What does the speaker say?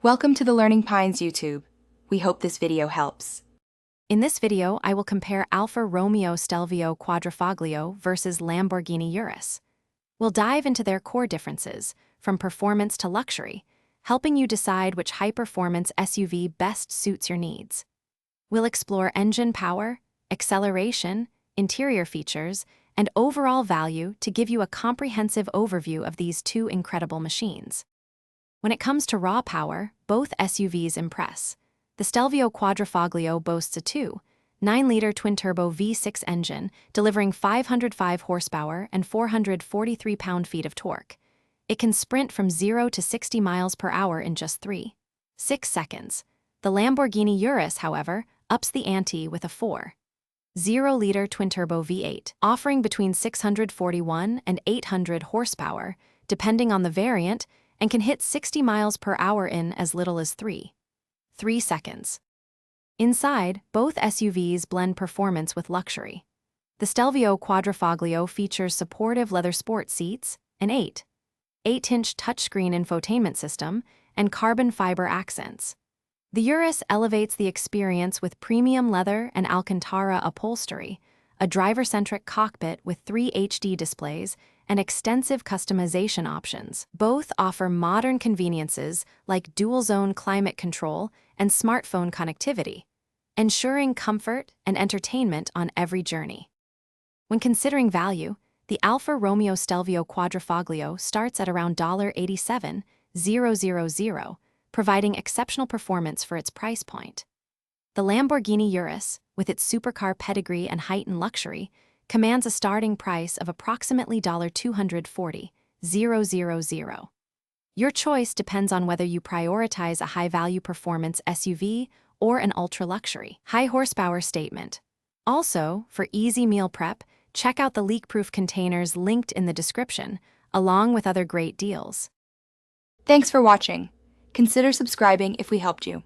Welcome to the Learning Pines YouTube. We hope this video helps. In this video, I will compare Alfa Romeo Stelvio Quadrifoglio versus Lamborghini Urus. We'll dive into their core differences, from performance to luxury, helping you decide which high-performance SUV best suits your needs. We'll explore engine power, acceleration, interior features, and overall value to give you a comprehensive overview of these two incredible machines. When it comes to raw power, both SUVs impress. The Stelvio Quadrifoglio boasts a 2.9-liter twin-turbo V6 engine, delivering 505 horsepower and 443 pound-feet of torque. It can sprint from 0 to 60 miles per hour in just 3.6 seconds. The Lamborghini Urus, however, ups the ante with a 4.0-liter twin-turbo V8, offering between 641 and 800 horsepower, depending on the variant, and can hit 60 miles per hour in as little as 3 seconds. Inside, both SUVs blend performance with luxury. The Stelvio Quadrifoglio features supportive leather sport seats, an 8-inch touchscreen infotainment system, and carbon fiber accents. The Urus elevates the experience with premium leather and Alcantara upholstery, a driver-centric cockpit with 3 HD displays, and extensive customization options. Both offer modern conveniences like dual-zone climate control and smartphone connectivity, ensuring comfort and entertainment on every journey. When considering value, the Alfa Romeo Stelvio Quadrifoglio starts at around $87,000, providing exceptional performance for its price point. The Lamborghini Urus, with its supercar pedigree and heightened luxury, commands a starting price of approximately $240,000. Your choice depends on whether you prioritize a high-value performance SUV or an ultra-luxury, high-horsepower statement. Also, for easy meal prep, check out the leak-proof containers linked in the description, along with other great deals. Thanks for watching. Consider subscribing if we helped you.